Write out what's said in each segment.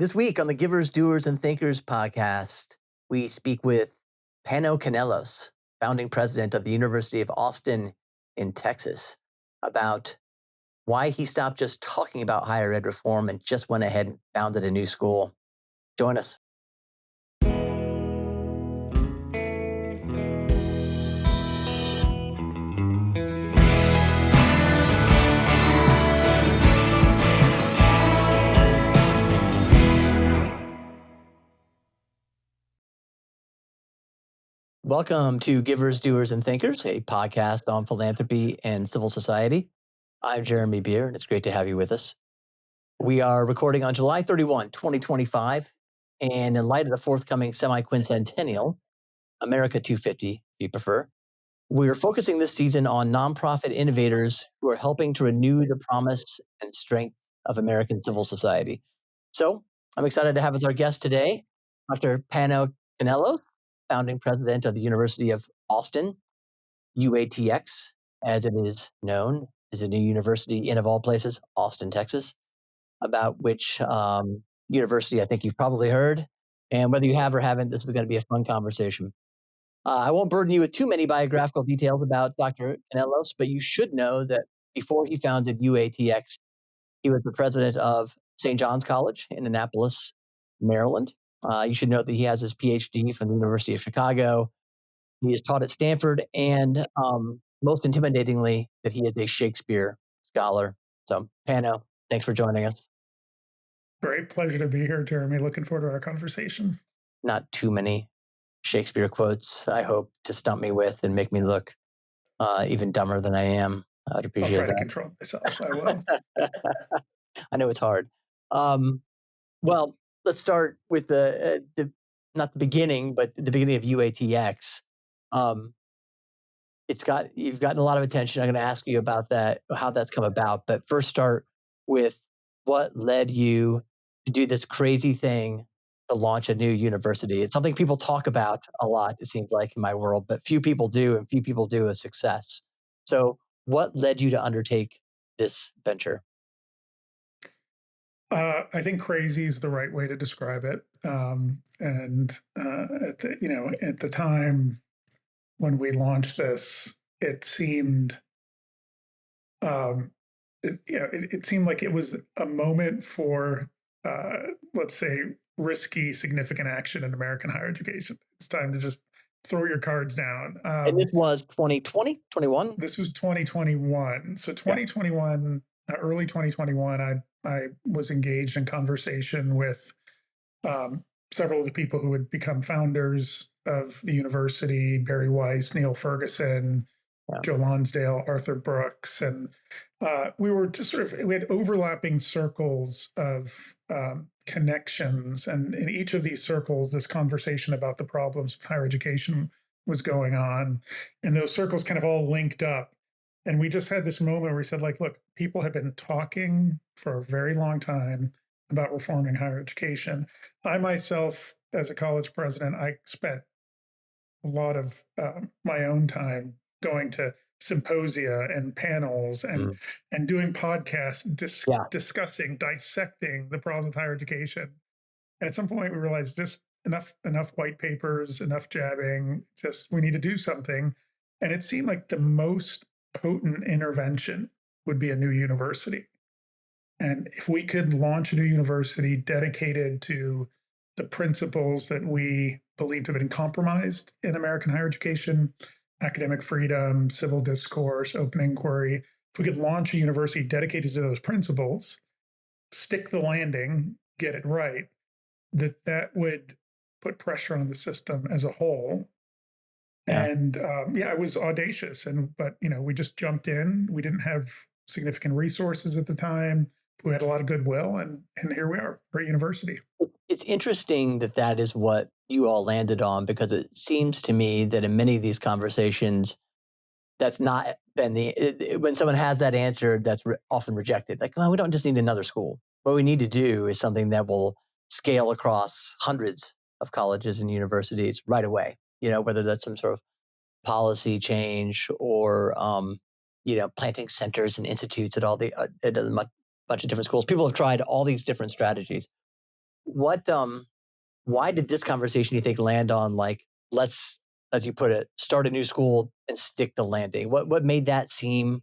This week on the Givers, Doers, and Thinkers podcast, we speak with Pano Kanelos, founding president of the University of Austin in Texas, about why he stopped just talking about higher ed reform and just went ahead and founded a new school. Join us. Welcome to Givers, Doers, and Thinkers, a podcast on philanthropy and civil society. I'm Jeremy Beer, and it's great to have you with us. We are recording on July 31, 2025, and in light of the forthcoming semi-quincentennial, America 250, if you prefer, we're focusing this season on nonprofit innovators who are helping to renew the promise and strength of American civil society. So I'm excited to have as our guest today, Dr. Pano Kanelos, founding president of the University of Austin, UATX, as it is known, is a new university in, of all places, Austin, Texas, about which university I think you've probably heard. And whether you have or haven't, this is going to be a fun conversation. I won't burden you with too many biographical details about Dr. Kanelos, but you should know that before he founded UATX, he was the president of St. John's College in Annapolis, Maryland. You should note that he has his PhD from the University of Chicago. He is taught at Stanford, and most intimidatingly, that he is a Shakespeare scholar. So, Pano, thanks for joining us. Great pleasure to be here, Jeremy. Looking forward to our conversation. Not too many Shakespeare quotes, I hope, to stump me with and make me look even dumber than I am. I'd appreciate that. I'll try to control myself. I will. I know it's hard. Well, let's start with the not the beginning, but the beginning of UATX. You've gotten a lot of attention. I'm going to ask you about that, how that's come about. But first, start with what led you to do this crazy thing to launch a new university. It's something people talk about a lot, it seems like, in my world, but few people do, and few people do a success. So, what led you to undertake this venture? I think crazy is the right way to describe it. At the time when we launched this, it seemed, it seemed like it was a moment for, let's say, risky, significant action in American higher education. It's time to just throw your cards down. And this was 2020, 21? This was 2021. So 2021, early 2021, I was engaged in conversation with several of the people who had become founders of the university: Barry Weiss, Neil Ferguson, Joe Lonsdale, Arthur Brooks. And we were just we had overlapping circles of connections. And in each of these circles, this conversation about the problems of higher education was going on. And those circles kind of all linked up. And we just had this moment where we said, look, people have been talking for a very long time about reforming higher education. I myself, as a college president, I spent a lot of my own time going to symposia and panels and doing podcasts, discussing, dissecting the problems with higher education. And at some point we realized just enough white papers, enough jabbing, just we need to do something. And it seemed like the most potent intervention would be a new university. And if we could launch a new university dedicated to the principles that we believed have been compromised in American higher education, academic freedom, civil discourse, open inquiry, if we could launch a university dedicated to those principles, stick the landing, get it right, that would put pressure on the system as a whole. And it was audacious. But we just jumped in. We didn't have significant resources at the time. We had a lot of goodwill, and here we are, great university. It's interesting that is what you all landed on, because it seems to me that in many of these conversations, that's not been when someone has that answer, that's often rejected. Like, well, we don't just need another school. What we need to do is something that will scale across hundreds of colleges and universities right away. Whether that's some sort of policy change or, planting centers and institutes at a bunch of different schools. People have tried all these different strategies. what why did this conversation you think land on like let's, as you put it, start a new school and stick the landing? What made that seem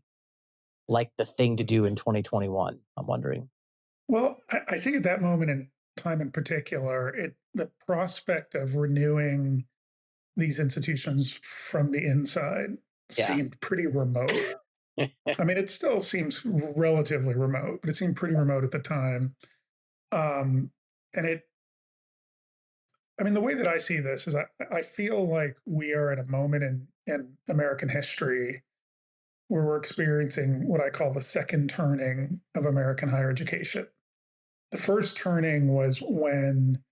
like the thing to do in 2021? I'm wondering. Well, I think at that moment in time in particular, the prospect of renewing these institutions from the inside Yeah. seemed pretty remote. I mean, it still seems relatively remote, but it seemed pretty remote at the time. Um, and I mean, the way that I see this is I feel like we are at a moment in American history where we're experiencing what I call the second turning of American higher education. The first turning was when,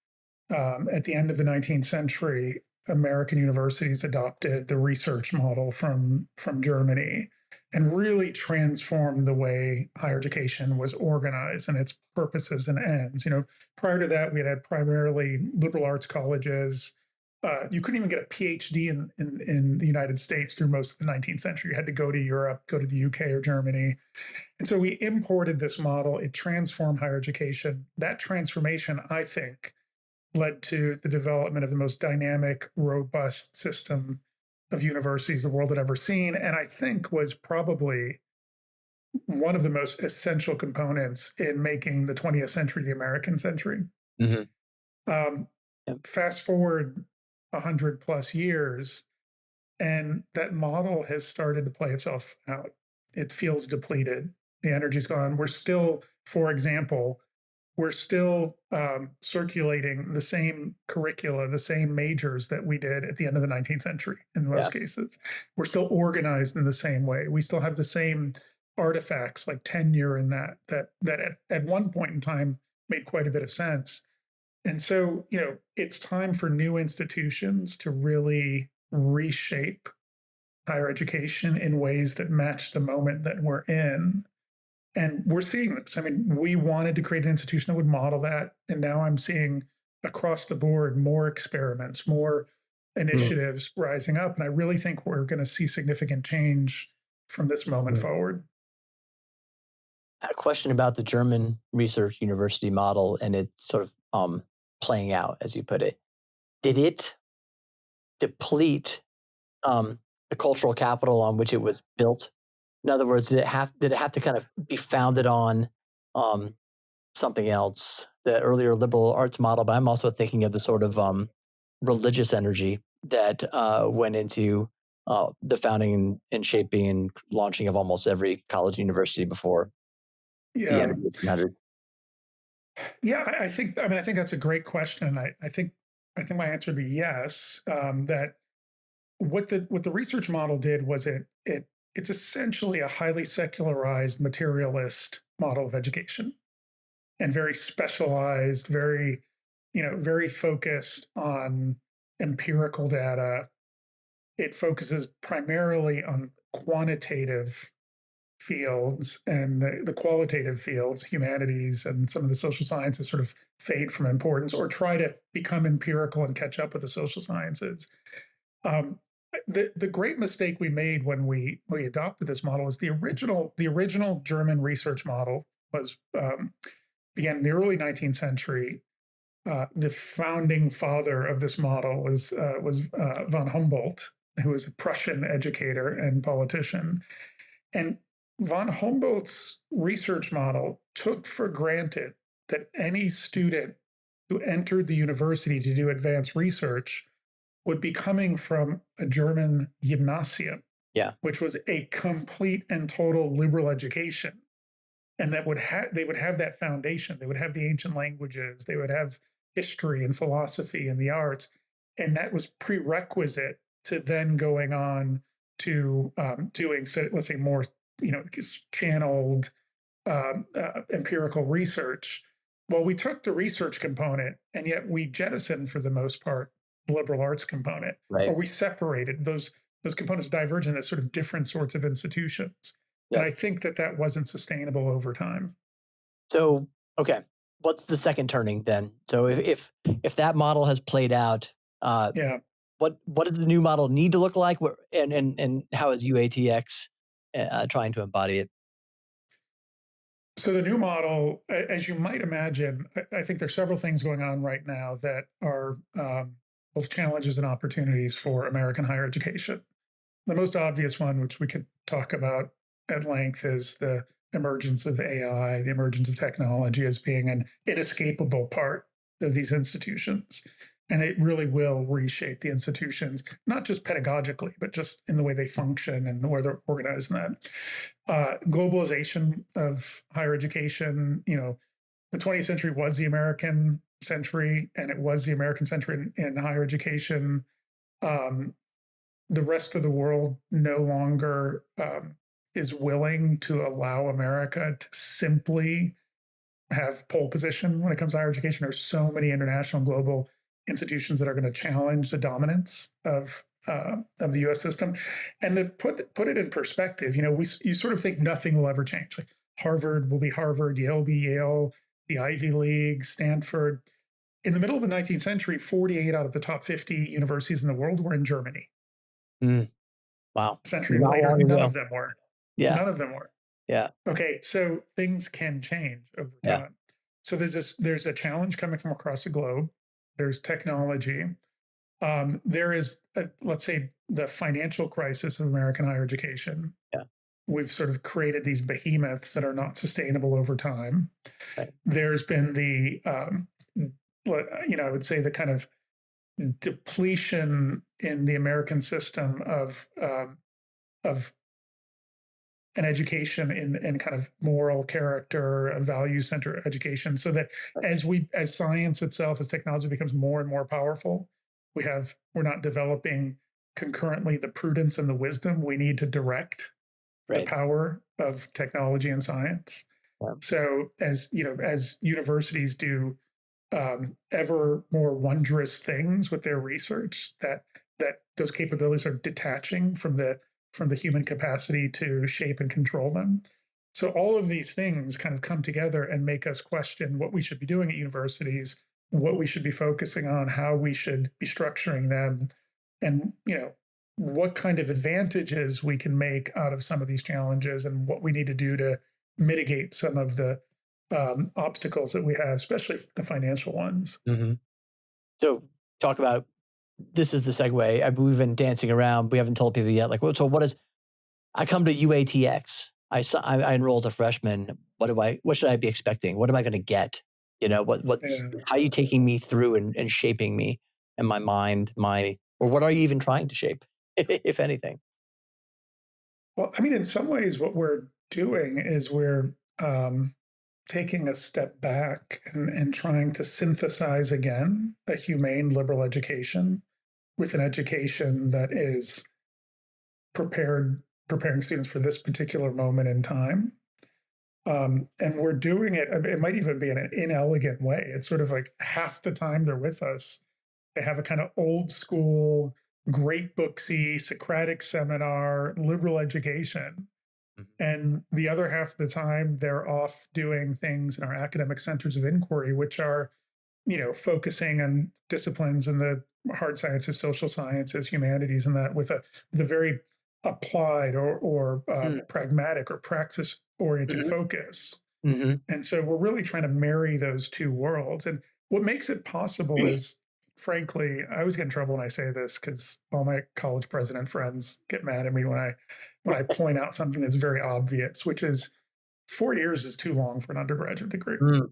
at the end of the 19th century, American universities adopted the research model from Germany and really transformed the way higher education was organized and its purposes and ends. Prior to that, we had primarily liberal arts colleges. You couldn't even get a PhD in the United States through most of the 19th century. You had to go to Europe, go to the UK or Germany. And so we imported this model. It transformed higher education. That transformation, I think, led to the development of the most dynamic, robust system of universities the world had ever seen. And I think was probably one of the most essential components in making the 20th century the American century. Hmm. Um, Yep. Fast forward 100 plus years, and that model has started to play itself out. It feels depleted. The energy's gone. We're still, for example, we're still circulating the same curricula, the same majors that we did at the end of the 19th century in Yeah. most cases. We're still organized in the same way. We still have the same artifacts like tenure and that at one point in time made quite a bit of sense. And so, it's time for new institutions to really reshape higher education in ways that match the moment that we're in. And we're seeing this. I mean, we wanted to create an institution that would model that. And now I'm seeing across the board more experiments, more Mm. initiatives rising up. And I really think we're going to see significant change from this moment Mm. forward. I had a question about the German research university model and it sort of playing out, as you put it. Did it deplete the cultural capital on which it was built? In other words, did it have to kind of be founded on um, something else, the earlier liberal arts model? But I'm also thinking of the sort of religious energy that went into the founding and shaping and launching of almost every college university before the end Yeah. of the 1800s. Yeah. I think that's a great question. I think my answer would be yes. That what the research model did was it's essentially a highly secularized materialist model of education and very specialized, very focused on empirical data. It focuses primarily on quantitative fields, and the qualitative fields, humanities and some of the social sciences, sort of fade from importance or try to become empirical and catch up with the social sciences. Um, the great mistake we made when we adopted this model is the original German research model was began in the early 19th century. The founding father of this model was von Humboldt, who was a Prussian educator and politician. And von Humboldt's research model took for granted that any student who entered the university to do advanced research would be coming from a German gymnasium, Yeah. which was a complete and total liberal education. And they would have that foundation. They would have the ancient languages. They would have history and philosophy and the arts, and that was prerequisite to then going on to doing, so let's say, more channeled empirical research. Well, we took the research component, and yet we jettisoned, for the most part, the liberal arts component, or Right. we separated those components divergent as sort of different sorts of institutions. And Yep. I think that wasn't sustainable over time. So, okay, what's the second turning then? So, if that model has played out, uh, Yeah. what does the new model need to look like? And how is UATX trying to embody it? So the new model, as you might imagine, I think there's several things going on right now that are both challenges and opportunities for American higher education. The most obvious one, which we could talk about at length, is the emergence of AI, the emergence of technology as being an inescapable part of these institutions. And it really will reshape the institutions, not just pedagogically, but just in the way they function and where they're organized and that. Globalization of higher education, the 20th century was the American century, and it was the American century in higher education. Um, the rest of the world no longer is willing to allow America to simply have pole position when it comes to higher education. There's so many international global institutions that are going to challenge the dominance of the U.S. system. And to put it in perspective, you sort of think nothing will ever change. Like Harvard will be Harvard, Yale will be Yale, the Ivy League, Stanford. In the middle of the 19th century, 48 out of the top 50 universities in the world were in Germany. Mm, wow. A century Not later, long none ago. of them were. Yeah. None of them were. Yeah. Okay, so things can change over Yeah. time. So there's a challenge coming from across the globe. There's technology. There is, let's say, the financial crisis of American higher education. Yeah. We've sort of created these behemoths that are not sustainable over time. Right. There's been I would say the kind of depletion in the American system of an education in kind of moral character, a value center education, so that as science itself, as technology becomes more and more powerful, we're not developing concurrently the prudence and the wisdom we need to direct the Right. power of technology and science. Yeah. So as universities do ever more wondrous things with their research, that those capabilities are detaching from the human capacity to shape and control them. So all of these things kind of come together and make us question what we should be doing at universities, what we should be focusing on, how we should be structuring them, and what kind of advantages we can make out of some of these challenges, and what we need to do to mitigate some of the obstacles that we have, especially the financial ones. Mm-hmm. So talk about, this is the segue. We've been dancing around. We haven't told people yet. Like, so what is, I come to UATX. I enroll as a freshman. What should I be expecting? What am I going to get? Yeah. How are you taking me through and shaping me and my mind, or what are you even trying to shape, if anything? Well, I mean, in some ways, what we're doing is we're taking a step back and trying to synthesize again a humane liberal education with an education that is preparing students for this particular moment in time. And we're doing it, I mean, it might even be in an inelegant way. It's sort of like half the time they're with us, they have a kind of old school, great booksy, Socratic seminar, liberal education. Mhm. And the other half of the time, they're off doing things in our academic centers of inquiry, which are, focusing on disciplines in the hard sciences, social sciences, humanities, and that with a very applied or pragmatic or praxis oriented Mm-hmm. focus. Mm-hmm. And so we're really trying to marry those two worlds. And what makes it possible is, frankly, I always get in trouble when I say this because all my college president friends get mad at me when I point out something that's very obvious, which is 4 years is too long for an undergraduate degree. Mm,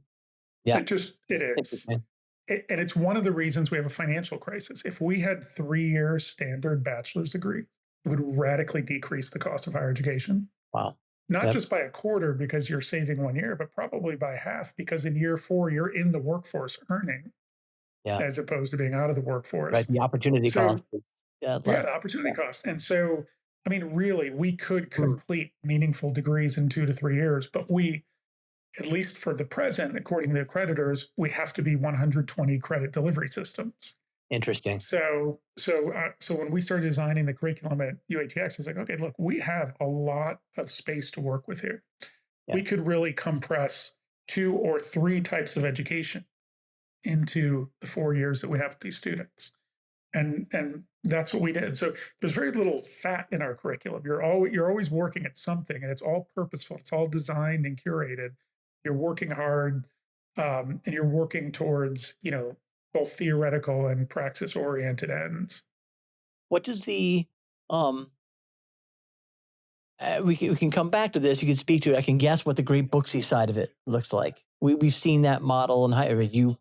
yeah. It is. Interesting. And it's one of the reasons we have a financial crisis. If we had 3 year standard bachelor's degree, it would radically decrease the cost of higher education. Wow. Not Yep. just by a quarter because you're saving 1 year, but probably by half because in year 4, you're in the workforce earning Yeah. as opposed to being out of the Right. workforce. The opportunity So, cost. Yeah. yeah, the opportunity Yeah. cost. And so, I mean, really, we could Mm, complete meaningful degrees in 2 to 3 years, but at least for the present, according to accreditors, we have to be 120 credit delivery systems. interesting. So when we started designing the curriculum at UATX, I was like, okay, look, we have a lot of space to work with here. Yeah. We could really compress 2 or 3 types of education into the 4 years that we have with these students. And that's what we did. So there's very little fat in our curriculum. You're always working at something, and it's all purposeful. It's all designed and curated you're working hard, and you're working towards, both theoretical and praxis oriented ends. What does the um we can come back to this. You can speak to it. I can guess what the great booksy side of it looks like. We've seen that model, and you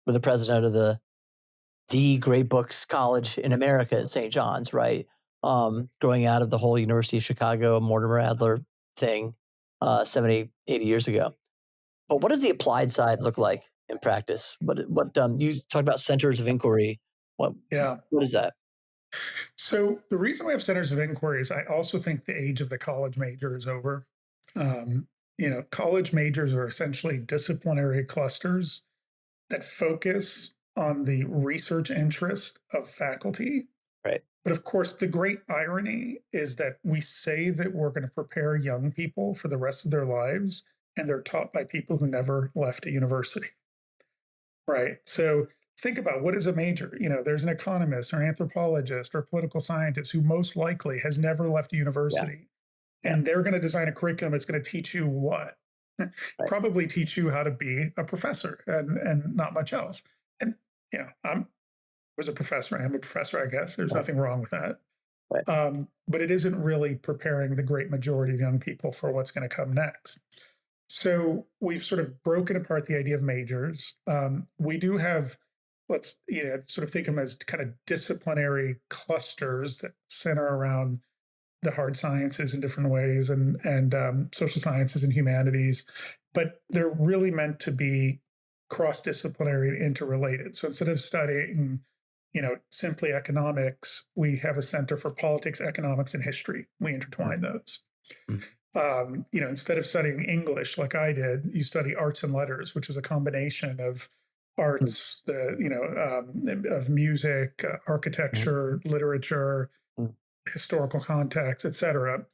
were the president of the Great Books College in America at St. John's, right? Growing out of the whole University of Chicago Mortimer Adler thing, 70, 80 years ago. But what does the applied side look like in practice? What you talked about centers of inquiry. What Yeah. what is that? So the reason we have centers of inquiry is I also think the age of the college major is over. Um, college majors are essentially disciplinary clusters that focus on the research interest of faculty. Right. But of course, the great irony is that we say that we're going to prepare young people for the rest of their lives, and they're taught by people who never left a university. Right. So think about what is a major. There's an economist or an anthropologist or political scientist who most likely has never left a Yeah. university. Yeah. And they're going to design a curriculum that's going to teach you what? Right. Probably teach you how to be a professor and not much else. And I was a professor. I am a professor, I guess. There's Right. nothing wrong with that. Right. But it isn't really preparing the great majority of young people for what's going to come next. So we've sort of broken apart the idea of majors. We do have, let's sort of think of them as kind of disciplinary clusters that center around the hard sciences in different ways and social sciences and humanities, but they're really meant to be cross-disciplinary and interrelated. So instead of studying, simply economics, we have a center for politics, economics, and history. We intertwine those. Mm. Instead of studying English like I did, you study arts and letters, which is a combination of Mm. arts, of music, Mm. architecture, literature, Mm. historical context, etc.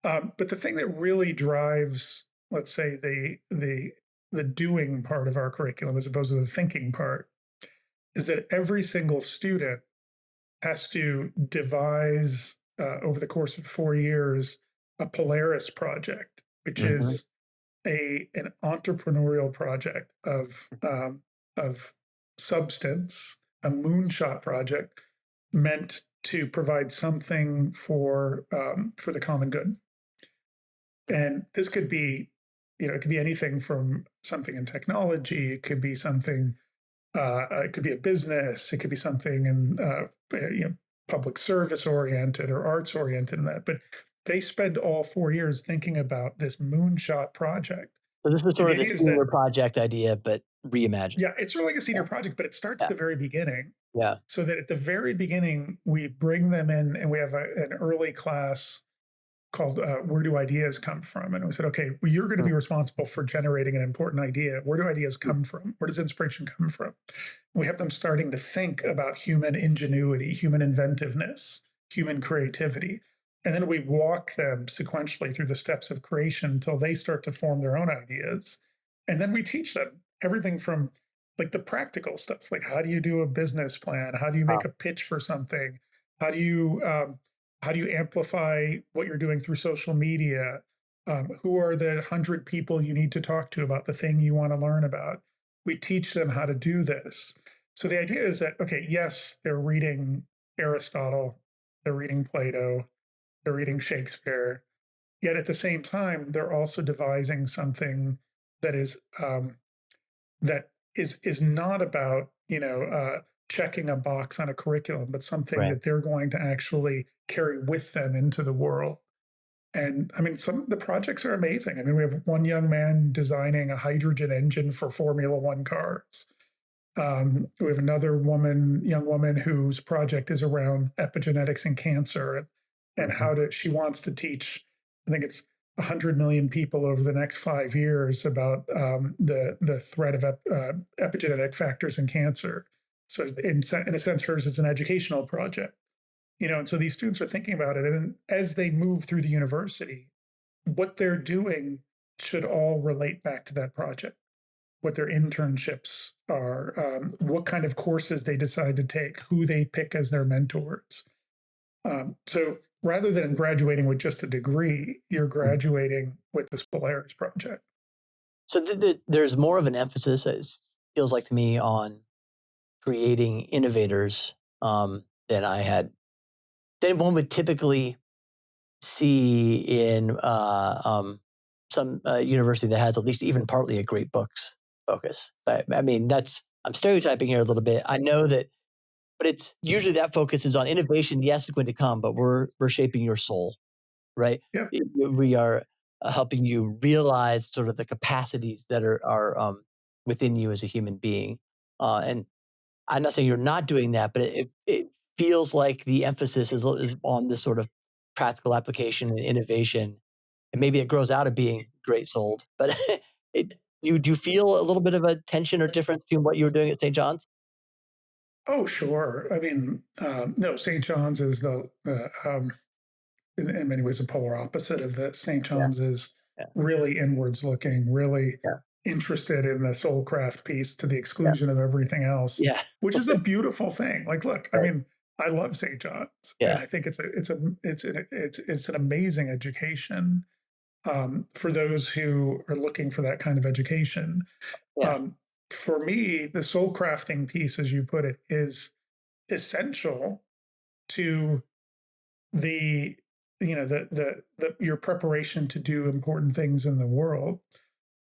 But the thing that really drives, let's say, the doing part of our curriculum, as opposed to the thinking part, is that every single student has to devise over the course of 4 years a Polaris project, which Mhm. is an entrepreneurial project of substance, a moonshot project meant to provide something for the common good. And this could be, it could be anything from something in technology, it could be something, it could be a business, it could be something in public service oriented or arts oriented in that. But they spend all 4 years thinking about this moonshot project. So this is And sort the of the idea is that, senior project idea, but reimagined. yeah, it's really like a Yeah. senior project, but it starts at Yeah. the very beginning. Yeah. So that at the very beginning, we bring them in and we have an early class called Where Do Ideas Come From? And we said, okay, well, you're going to Mm. be responsible for generating an important idea. Where do ideas Mm. come from? Where does inspiration come from? We have them starting to think about human ingenuity, human inventiveness, human creativity. And then we walk them sequentially through the steps of creation until they start to form their own ideas. And then we teach them everything from like the practical stuff, like how do you do a business plan? How do you make Wow. a pitch for something? How do you how do you amplify what you're doing through social media? Who are the 100 people you need to talk to about the thing you want to learn about? We teach them how to do this. So the idea is that, okay, yes, they're reading Aristotle, they're reading Plato, they're reading Shakespeare, yet at the same time, they're also devising something that is not about checking a box on a curriculum, but something Right. that they're going to actually carry with them into the world. And I mean, some of the projects are amazing. I mean, we have one young man designing a hydrogen engine for Formula One cars. We have another young woman, whose project is around epigenetics and cancer, and Mhm. she wants to teach, I think it's 100 million people over the next 5 years about the threat of epigenetic factors in cancer. So, in a sense, hers is an educational project, and so these students are thinking about it. And then as they move through the university, what they're doing should all relate back to that project, what their internships are, what kind of courses they decide to take, who they pick as their mentors. So rather than graduating with just a degree, you're Mm. graduating with this Polaris project. So there's more of an emphasis, it feels like to me, on creating innovators than I had than one would typically see in some university that has at least even partly a great books focus. I mean, that's I'm stereotyping here a little bit. I know that, but it's usually that focus is on innovation. Yes, it's going to come, but we're shaping your soul, right? Yeah. We are helping you realize sort of the capacities that are within you as a human being. And I'm not saying you're not doing that, but it feels like the emphasis is on this sort of practical application and innovation, and maybe it grows out of being great sold. But you do you feel a little bit of a tension or difference between what you were doing at St. John's? Oh, sure. I mean, no, St. John's is in many ways, a polar opposite of this. St. Yeah, John's is yeah, really inwards looking, really yeah, interested in the soul craft piece to the yeah, exclusion of everything else, yeah. which is a beautiful thing. Like, look, I Right. mean, I love St. John's, and Yeah, I think it's an amazing education for those who are looking for that kind of education. yeah, Um, for me, the soul crafting piece, as you put it, is essential to the the your preparation to do important things in the world.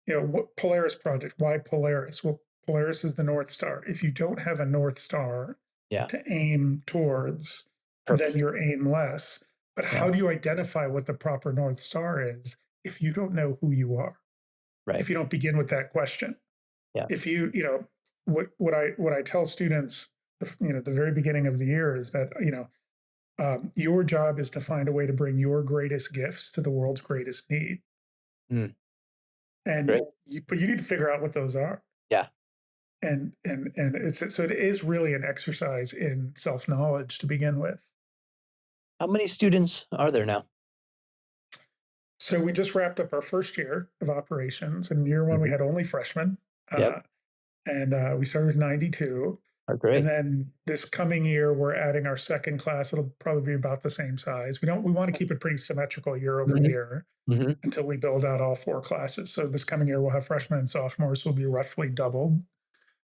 You know, what Polaris project, why Polaris? Well, Polaris is the North Star. If you don't have a North Star yeah. to aim towards, then Purpose. you're aimless. But Yeah, how do you identify what the proper North Star is if you don't know who you are? right. If you don't begin with that question? Yeah, If you know what I tell students, the very beginning of the year is that your job is to find a way to bring your greatest gifts to the world's greatest need, mm, and great. but you need to figure out what those are. Yeah. And it's so it is really an exercise in self knowledge to begin with. How many students are there now? So we just wrapped up our first year of operations. In year one, we Mhm. had only freshmen, Yep. and we started with 92. Oh, And great. then this coming year, we're adding our second class. It'll probably be about the same size. We want to keep it pretty symmetrical year over Mhm, year mhm. until we build out all four classes. So this coming year, we'll have freshmen and sophomores will be roughly doubled,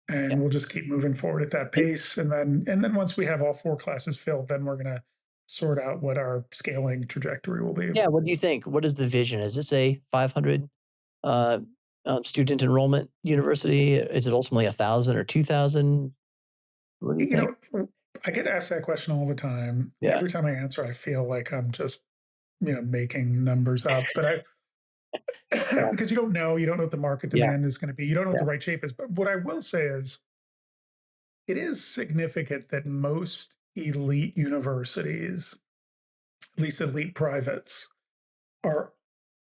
Yeah. and we'll just keep moving forward at that You pace. And then once we have all four classes filled, then we're going to sort out what our scaling trajectory will be. yeah, what do you think? What is the vision? Is this a 500, uh, student enrollment university? Is it ultimately 1,000 or 2,000? What do you You think? know, I get asked that question all the time. Yeah, Every time I answer, I feel like I'm just making numbers up. But yeah, because you don't know what the market yeah, demand is going to be, you don't know what yeah. the right shape is. But what I will say is, it is significant that most elite universities, at least elite privates, are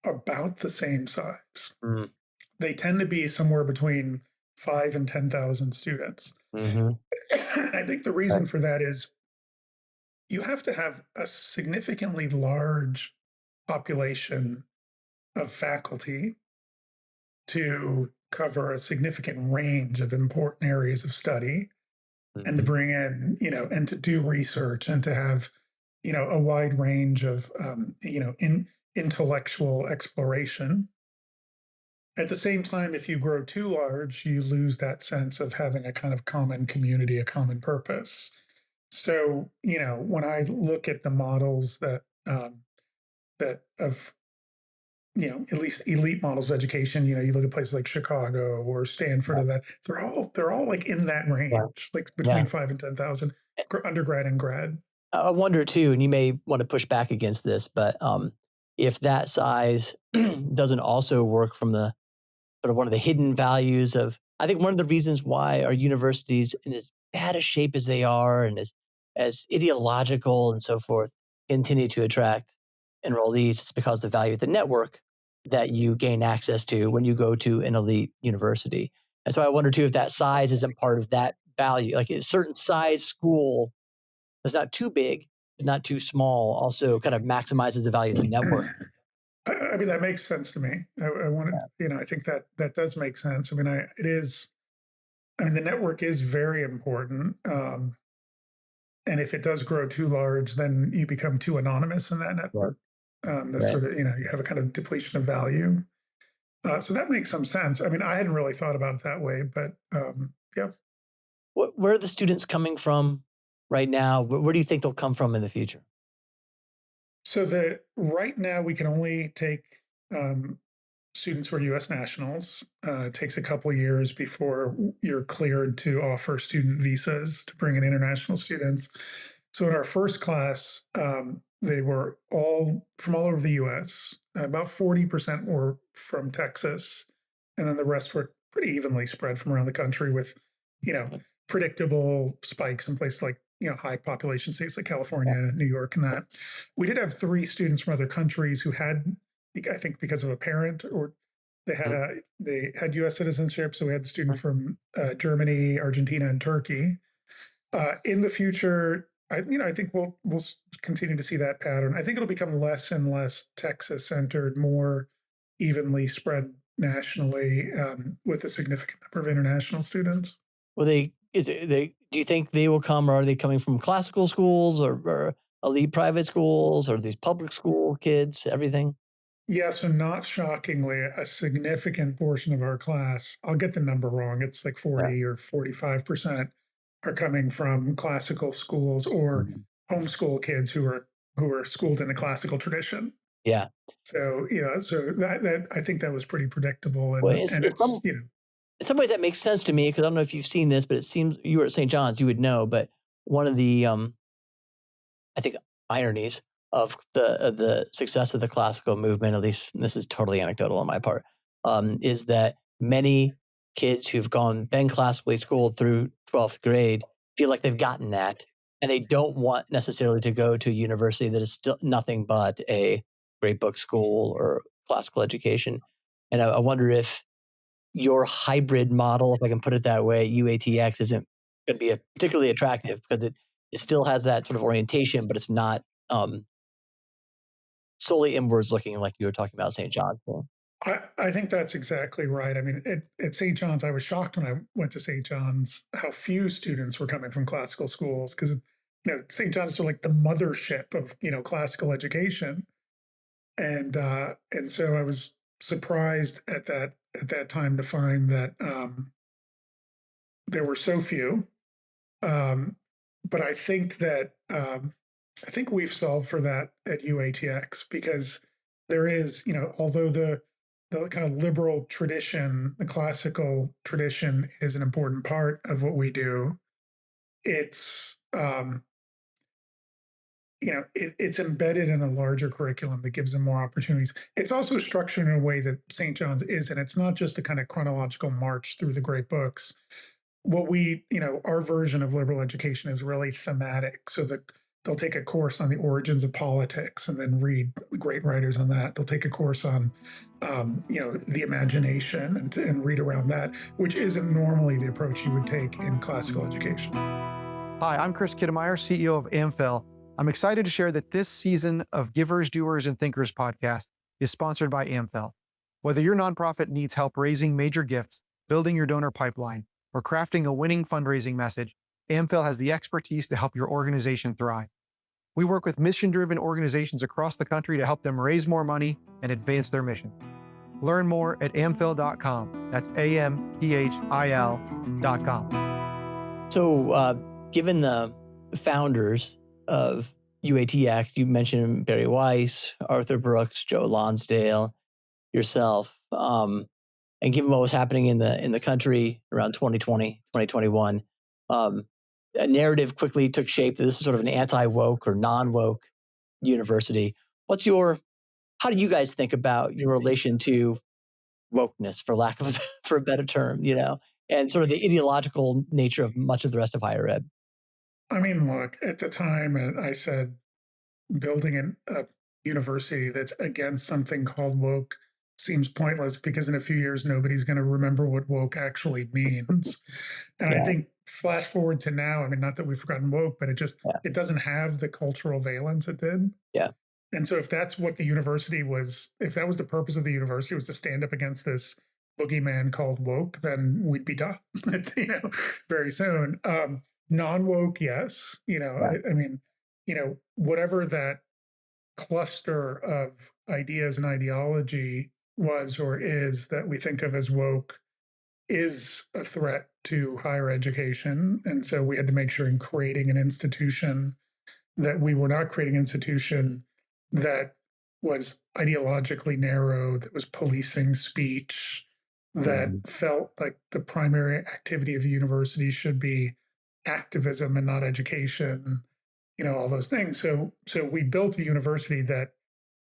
about the same size. Mm, They tend to be somewhere between 5 and 10,000 students. mhm. I think the Right. reason for that is you have to have a significantly large population of faculty to cover a significant range of important areas of study, and to Mhm. bring in, and to do research, and to have, a wide range of, intellectual exploration. At the same time, if you grow too large, you lose that sense of having a kind of common community, a common purpose. So, when I look at the models that of at least elite models of education, you look at places like Chicago or Stanford, Yeah, or that they're all like in that yeah, range, like between yeah. 5 and 10,000 undergrad and grad. I wonder too, and you may want to push back against this, but, if that size doesn't also work from the sort of one of the hidden values of I think one of the reasons why our universities in as bad a shape as they are and as ideological and so forth continue to attract enrollees, it's because the value of the network that you gain access to when you go to an elite university. And so I wonder too if that size isn't part of that value. Like a certain size school that's not too big, but not too small, also kind of maximizes the value of the network. I mean, that makes sense to me. I wanted, I think that does make sense. I mean, it is. I mean, the network is very important. And if it does grow too large, then you become too anonymous in that Right. network. That's Right. sort of, you have a kind of depletion of value. So that makes some sense. I mean, I hadn't really thought about it that way, but yeah. Where are the students coming from right now? Where do you think they'll come from in the future? So the right now we can only take um, students who are U.S. nationals. It takes a couple years before you're cleared to offer student visas to bring in international students. So in our first class, they were all from all over the U.S. About 40% were from Texas, and then the rest were pretty evenly spread from around the country with, you know, predictable spikes in places like, high population states like Yeah. California, New York, and that. We did have three students from other countries who had, I think, because of a parent or Mhm. they had U.S. citizenship. So we had a student Mhm. from Germany, Argentina, and Turkey. In the future, I think we'll continue to see that pattern. I think it'll become less and less Texas centered, more evenly spread nationally, with a significant number of international students. Will they? Is it they? Do you think they will come? Or are they coming from classical schools or elite private schools or these public school kids? Everything. Yeah, so not shockingly, a significant portion of our class, I'll get the number wrong, it's like Yeah. 40 or 45% are coming from classical schools or Mhm. homeschool kids who are schooled in the classical tradition. Yeah. So, so that I think that was pretty predictable Well, and it's, in some ways that makes sense to me because I don't know if you've seen this, but it seems you were at St. John's, you would know. But one of the I think ironies of the success of the classical movement, at least this is totally anecdotal on my part, is that many kids who've been classically schooled through 12th grade feel like they've gotten that, and they don't want necessarily to go to a university that is still nothing but a great book school or classical education. And I wonder if your hybrid model, if I can put it that way, UATX isn't going to be particularly attractive because it still has that sort of orientation, but it's not um, solely inwards looking like you were talking about St. John's. So, I think that's exactly right. I mean, at St. John's, I was shocked when I went to St. John's how few students were coming from classical schools because, St. John's are like the mothership of, classical education. And so I was surprised at that time to find that there were so few. Um, but I think we've solved for that at UATX because there is, although the kind of liberal tradition, the classical tradition is an important part of what we do. It's it's embedded in a larger curriculum that gives them more opportunities. It's also structured in a way that St. John's is, and it's not just a kind of chronological march through the great books. Our version of liberal education is really thematic. So that they'll take a course on the origins of politics and then read great writers on that. They'll take a course on, the imagination and read around that, which isn't normally the approach you would take in classical education. Hi, I'm Chris Kittemeyer, CEO of AmPhil. I'm excited to share that this season of Givers, Doers, and Thinkers podcast is sponsored by AmPhil. Whether your nonprofit needs help raising major gifts, building your donor pipeline, or crafting a winning fundraising message, AmPhil has the expertise to help your organization thrive. We work with mission-driven organizations across the country to help them raise more money and advance their mission. Learn more at amphil.com. That's AMPHIL.com. so given the founders of UATX, you mentioned Barry Weiss, Arthur Brooks, Joe Lonsdale, yourself, and given what was happening in the country around 2020, 2021, a narrative quickly took shape that this is sort of an anti-woke or non-woke university. How do you guys think about your relation to wokeness, for lack of for a better term, and sort of the ideological nature of much of the rest of higher ed? I mean, look, at the time, I said building a university that's against something called woke seems pointless because in a few years nobody's going to remember what woke actually means. And I Yeah, think flash forward to now, I mean, not that we've forgotten woke, but yeah, it doesn't have the cultural valence it did. yeah, And so if that's what the university was, if that was the purpose of the university was to stand up against this boogeyman called woke, then we'd be done, very soon. Non woke, yes. yeah, I mean, whatever that cluster of ideas and ideology was or is that we think of as woke is a threat to higher education. And so we had to make sure in creating an institution that we were not creating an institution that was ideologically narrow, that was policing speech, that Mhm. felt like the primary activity of a university should be activism and not education, all those things. So we built a university that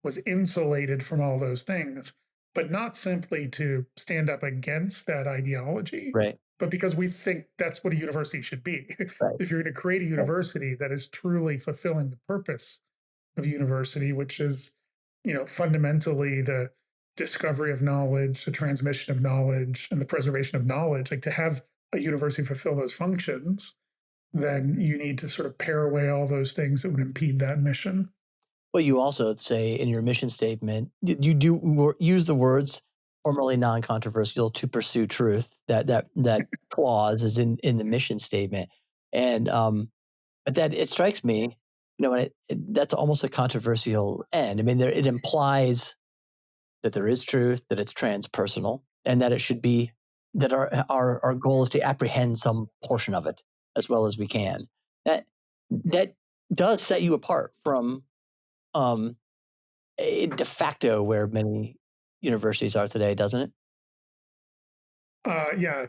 was insulated from all those things, but not simply to stand up against that ideology, Right. but because we think that's what a university should be. Right. If you're going to create a Right. university that is truly fulfilling the purpose of university, which is, fundamentally the discovery of knowledge, the transmission of knowledge, and the preservation of knowledge, like to have a university fulfill those functions, then you need to sort of pare away all those things that would impede that mission. Well, you also say in your mission statement, you do use the words formerly non-controversial to pursue truth. That clause is in the mission statement, and but that it strikes me, when that's almost a controversial end. I mean, it implies that there is truth, that it's transpersonal, and that it should be that our goal is to apprehend some portion of it as well as we can. That does set you apart from um, de facto where many universities are today, doesn't it? Yeah.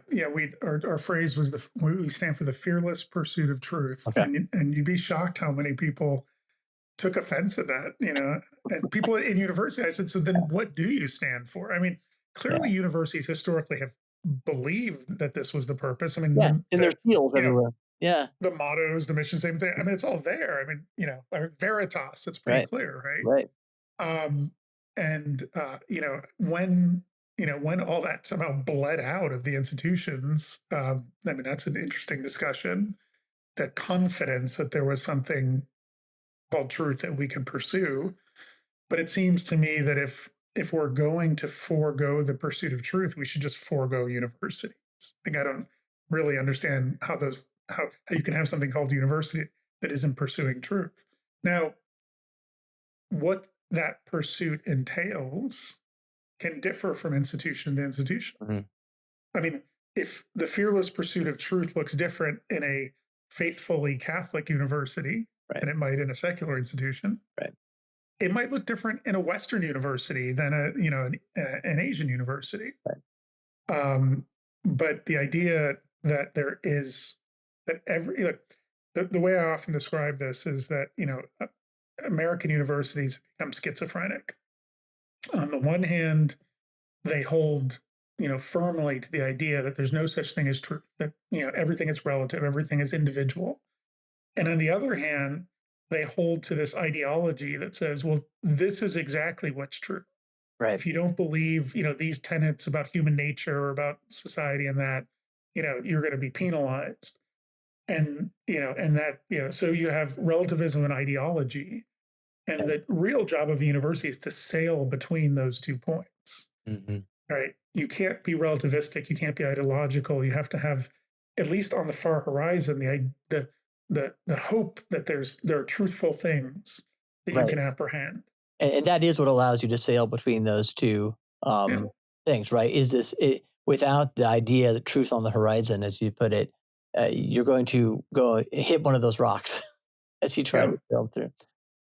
Our phrase was we stand for the fearless pursuit of truth, Okay. and you'd be shocked how many people took offense at that. And people in university, I said, so then what do you stand for? I mean, Yeah. clearly universities historically have believed that this was the purpose. I mean, Yeah. And there's fields you know everywhere. Yeah. the mottos, the mission statements. I mean, it's all there. Veritas. It's pretty Right. clear, right? Right. Um, and when all that somehow bled out of the institutions, I mean, that's an interesting discussion. That confidence that there was something called truth that we can pursue. But it seems to me that if we're going to forego the pursuit of truth, we should just forego universities. Like I don't really understand how you can have something called university that isn't pursuing truth. Now, what that pursuit entails can differ from institution to institution. Mhm. I mean, if the fearless pursuit of truth looks different in a faithfully Catholic university Right. than it might in a secular institution, Right. it might look different in a Western university than an Asian university. Right. But the idea that there is that the way I often describe this is that American universities become schizophrenic. On the one hand, they hold firmly to the idea that there's no such thing as truth, that everything is relative, everything is individual. And on the other hand, they hold to this ideology that says, well, this is exactly what's true. Right. If you don't believe these tenets about human nature or about society and that, you're going to be penalized. And so you have relativism and ideology, and the real job of the university is to sail between those 2 points. Mhm. Right? You can't be relativistic. You can't be ideological. You have to have, at least on the far horizon, the hope that there are truthful things that you Right. can apprehend. And that is what allows you to sail between those two Yeah, things, right? Is this it, without the idea that truth on the horizon, as you put it, you're going to go hit one of those rocks as you try yeah. to sail through.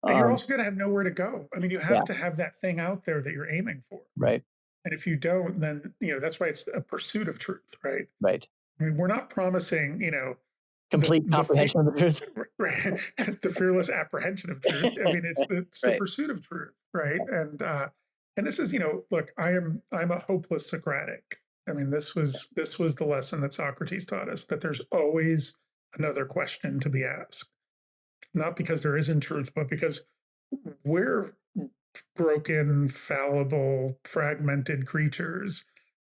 And you're Um, also going to have nowhere to go. I mean, you yeah. have to have that thing out there that you're aiming for. Right. And if you don't, then that's why it's a pursuit of truth, right? Right. I mean, we're not promising, Complete comprehension of the truth. right, the fearless apprehension of truth. I mean, it's the Right. pursuit of truth, right? And this is, look, I'm a hopeless Socratic. I mean, this was the lesson that Socrates taught us, that there's always another question to be asked, not because there isn't truth, but because we're broken, fallible, fragmented creatures,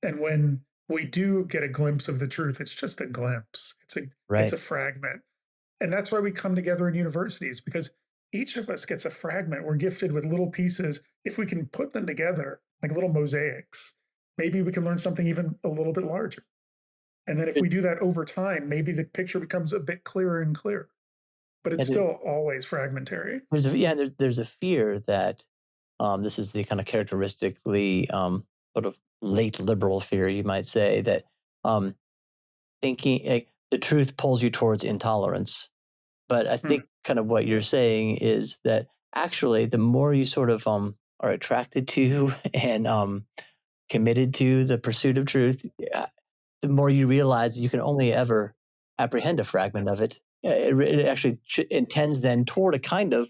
and when we do get a glimpse of the truth, it's just a glimpse. It's a Right. fragment. And that's why we come together in universities, because each of us gets a fragment. We're gifted with little pieces. If we can put them together like little mosaics, maybe we can learn something even a little bit larger. And then if we do that over time, maybe the picture becomes a bit clearer and clearer. But it's And still always fragmentary. there's a fear that This is the kind of characteristically sort of late liberal fear, you might say, that um, thinking the truth pulls you towards intolerance. But I Mm, think kind of what you're saying is that actually, the more you sort of are attracted to and committed to the pursuit of truth, the more you realize you can only ever apprehend a fragment of it. It actually intends then toward a kind of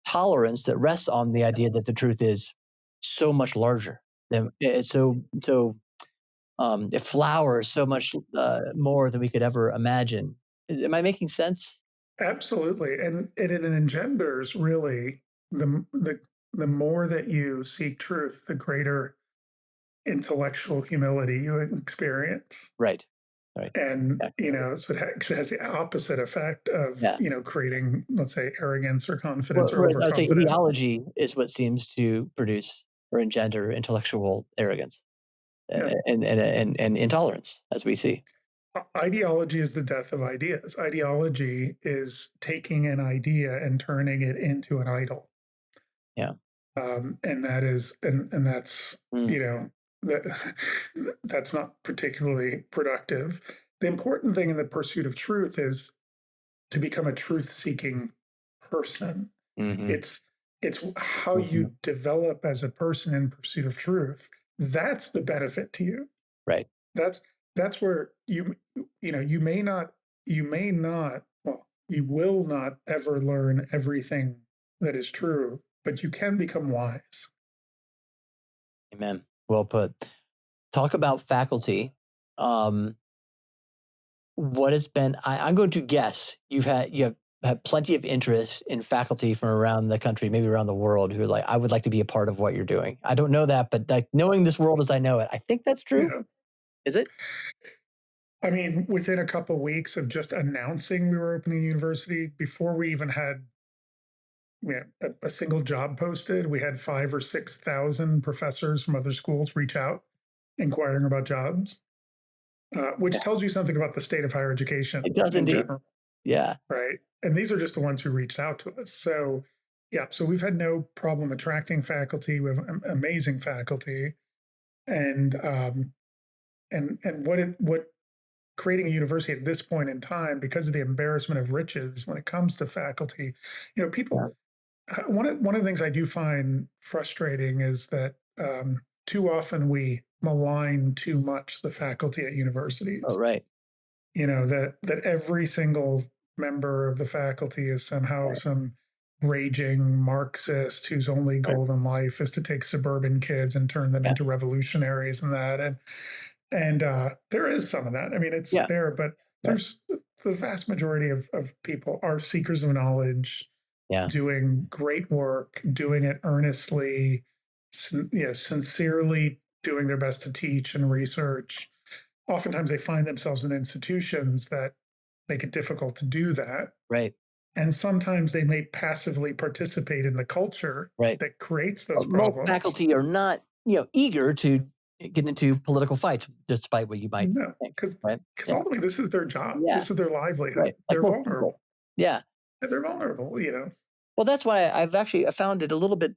tolerance that rests on the idea that the truth is so much larger than it's it flowers so much more than we could ever imagine. Am I making sense? absolutely, and it engenders really the the more that you seek truth, the greater intellectual humility you experience. Right. Right. And, Exactly right. so it actually has the opposite effect of, Yeah. creating, let's say, arrogance or confidence or Whereas I would say overconfidence. ideology is what seems to produce or engender intellectual arrogance Yeah. and intolerance, as we see. Ideology is the death of ideas. Ideology is taking an idea and turning it into an idol. Yeah. And that is, and that's, Mm. that that's not particularly productive. The important thing in the pursuit of truth is to become a truth seeking person. Hmm. It's how Hmm. you develop as a person in pursuit of truth. That's the benefit to you. Right. That's that's where you will not ever learn everything that is true, but you can become wise. Amen. Well put. Talk about faculty. Um, what has been? I'm going to guess you have had plenty of interest in faculty from around the country, maybe around the world, who are like, I would like to be a part of what you're doing. I don't know that, but like knowing this world as I know it, I think that's true. Yeah. Is it? I mean, within a couple weeks of just announcing we were opening a university, before we even had a single job posted, we had 5 or 6 thousand professors from other schools reach out inquiring about jobs, which Yeah, tells you something about the state of higher it education does in indeed. general, Yeah. right? And these are just the ones who reached out to us. So, yeah, so we've had no problem attracting faculty. We have amazing faculty, and what creating a university at this point in time, because of the embarrassment of riches when it comes to faculty, Yeah. people. One of the things I do find frustrating is that too often we malign too much the faculty at Oh, universities. right. That every single member of the faculty is somehow Right. some raging Marxist whose only Right. goal in life is to take suburban kids and turn them Yeah. into revolutionaries and that. And there is some of that. I mean, it's Yeah. there, but Right. there's the vast majority of people are seekers of knowledge, Yeah. doing great work, doing it earnestly, sincerely doing their best to teach and research. Oftentimes they find themselves in institutions that make it difficult to do that. Right. And sometimes they may passively participate in the culture Right. that creates those Most problems. faculty are not, eager to get into political fights, despite what you might No, think. because Right. Yeah. ultimately this is their job. Yeah. This is their livelihood. Right. Like They're most people. vulnerable. Yeah. They're vulnerable. Well, that's why I found it a little bit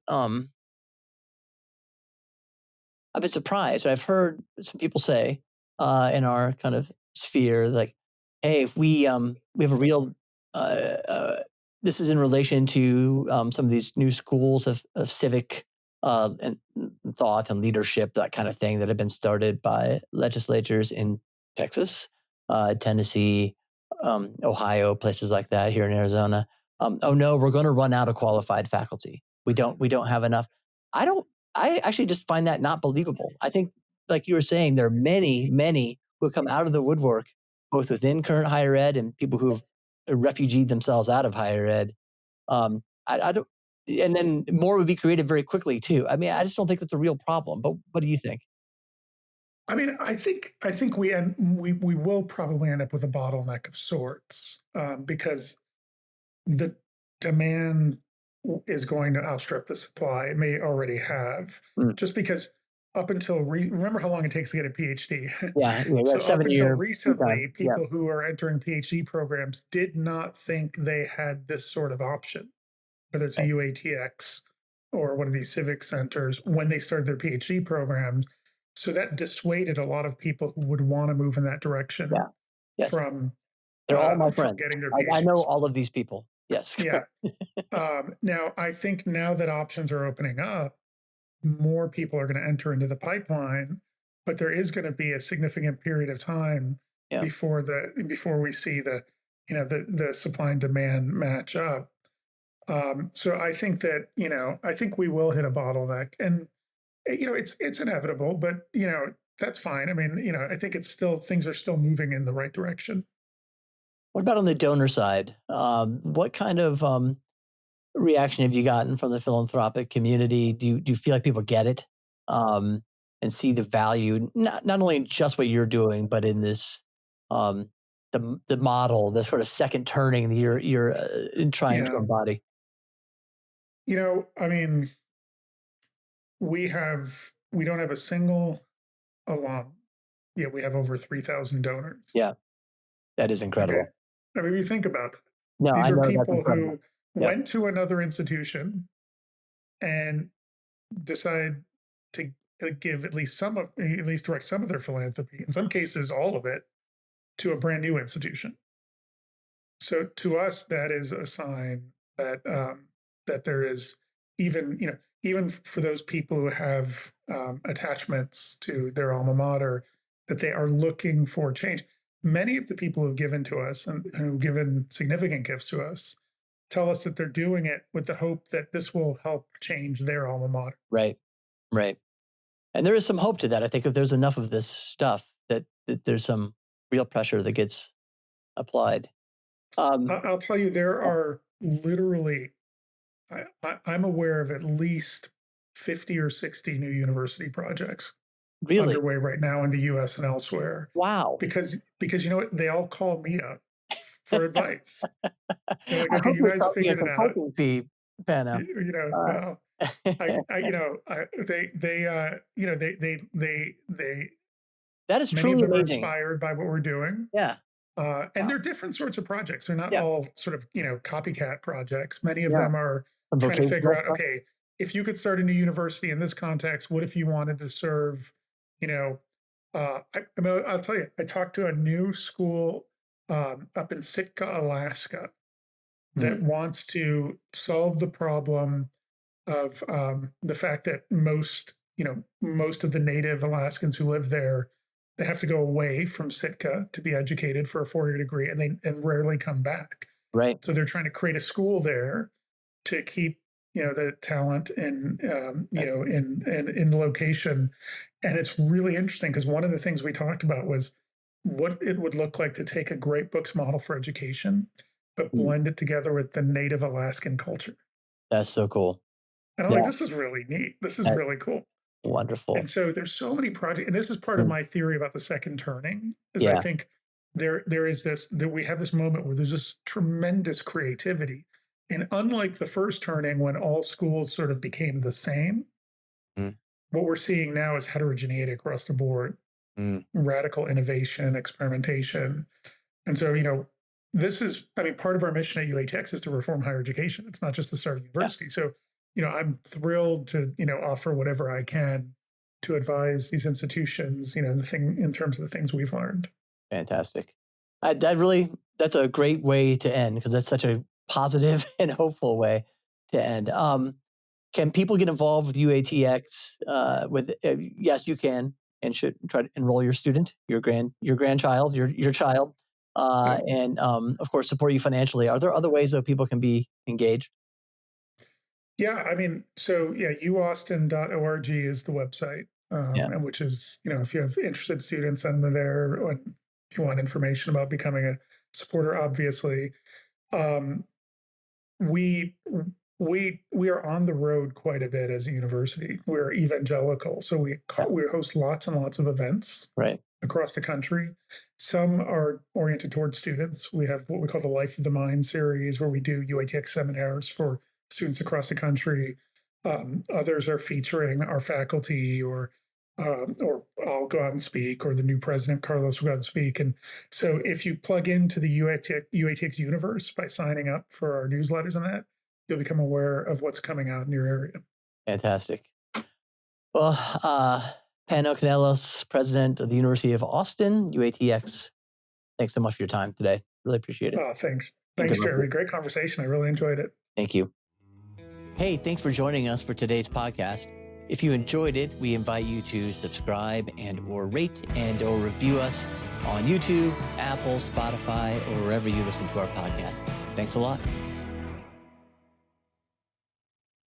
I've been surprised. I've heard some people say in our kind of sphere, like, "Hey, if we have a real this is in relation to some of these new schools of civic and thought and leadership, that kind of thing, that have been started by legislatures in Texas, Tennessee, Ohio, places like that. Here in Arizona, oh no, we're going to run out of qualified faculty. We don't have enough. I don't I actually just find that not believable. I think, like you were saying, there are many, many who have come out of the woodwork, both within current higher ed and people who have refugeed themselves out of higher ed. I don't, and then more would be created very quickly too. I mean, I just don't think that's a real problem. But what do you think? I mean, I think we will probably end up with a bottleneck of sorts, because the demand is going to outstrip the supply. It may already have, Mm, just because up until remember how long it takes to get a PhD. yeah, yeah, So up 7 until year time. recently, Yeah, people who are entering PhD programs did not think they had this sort of option, whether it's a right, UATX or one of these civic centers when they started their PhD programs. So that dissuaded a lot of people who would want to move in that direction Yeah. Yes. from They're all my friends. getting their I know PhDs. all of these people. Yes. Yeah. Now, I think now that options are opening up, more people are going to enter into the pipeline, but there is going to be a significant period of time Yeah. before we see the supply and demand match up. So I think that I think we will hit a bottleneck, and it's inevitable, but that's fine. I mean, I think it's still things are still moving in the right direction. What about on the donor side? What kind of reaction have you gotten from the philanthropic community? Do you feel like people get it um, and see the value, not only in just what you're doing, but in this um, the model, the sort of second turning that you're trying to Yeah, embody? I mean, we don't have a single alum. Yeah, we have over 3,000 donors. Yeah, that is Okay. incredible. I mean, you think about that. No, These I are know that's people incredible. who Yep. went to another institution and decide to give at least direct some of their philanthropy, in some cases, all of it, to a brand new institution. So to us, that is a sign that there is even for those people who have attachments to their alma mater, that they are looking for change. Many of the people who've given to us and who've given significant gifts to us tell us that they're doing it with the hope that this will help change their alma mater. Right, right. And there is some hope to that. I think if there's enough of this stuff, that there's some real pressure that gets applied. Um, I'll tell you, there are literally, I'm aware of at least 50 or 60 new university projects really, underway right now in the US and elsewhere wow. because you know what, they all call me up for advice. They're like, I okay, hope you you're guys charging a figured it out. consulting fee, Pano. Uh, Well, I they that is many of truly them are amazing. inspired by what we're doing. Yeah. And Wow. they're different sorts of projects. They're not Yeah. all sort of, copycat projects. Many of Yeah. them are Some trying to figure vocational out, stuff. okay, if you could start a new university in this context, what if you wanted to serve, you know, I mean, I'll tell you, I talked to a new school up in Sitka, Alaska, that Mm, wants to solve the problem of the fact that most of the native Alaskans who live there, they have to go away from Sitka to be educated for a 4-year degree, and they rarely come back. right. So they're trying to create a school there to keep the talent in in location. And it's really interesting because one of the things we talked about was what it would look like to take a great books model for education but Mm, blend it together with the native Alaskan culture. that's so cool. And I'm like, Yeah. this is really neat. This is That's really cool. And wonderful. so there's so many projects, and this is part of Mm, my theory about the second turning. Is I yeah. think there is this that we have this moment where there's this tremendous creativity, and unlike the first turning when all schools sort of became the same, Mm, what we're seeing now is heterogeneity across the board, mm, radical innovation, experimentation, and so this is, I mean, part of our mission at UATX is to reform higher education. It's not just the start of yeah. university. So I'm thrilled to offer whatever I can to advise these institutions, in terms of the things we've learned. Fantastic. That's a great way to end because that's such a positive and hopeful way to end. Can people get involved with UATX? Yes, you can and should try to enroll your student, your grandchild, your child, Yep. and of course support you financially. Are there other ways that people can be engaged? Yeah, I mean, so yeah, uaustin.org is the website, Yeah, and which is, if you have interested students, send them there. Or if you want information about becoming a supporter, obviously. Um, we we are on the road quite a bit as a university. We're evangelical, so yeah, we host lots and lots of events right. across the country. Some are oriented towards students. We have what we call the Life of the Mind series, where we do UATX seminars for students across the country. Others are featuring our faculty, or I'll go out and speak, or the new president Carlos will go out and speak. And so, if you plug into the UATX universe by signing up for our newsletters and that, you'll become aware of what's coming out in your area. Fantastic. Well, Pano Kanelos, president of the University of Austin, UATX. Thanks so much for your time today. Really appreciate it. Thanks. And Thanks, good luck. Jeremy. Great conversation. I really enjoyed it. Thank you. Hey, thanks for joining us for today's podcast. If you enjoyed it, we invite you to subscribe and or rate and or review us on YouTube, Apple, Spotify, or wherever you listen to our podcast. Thanks a lot.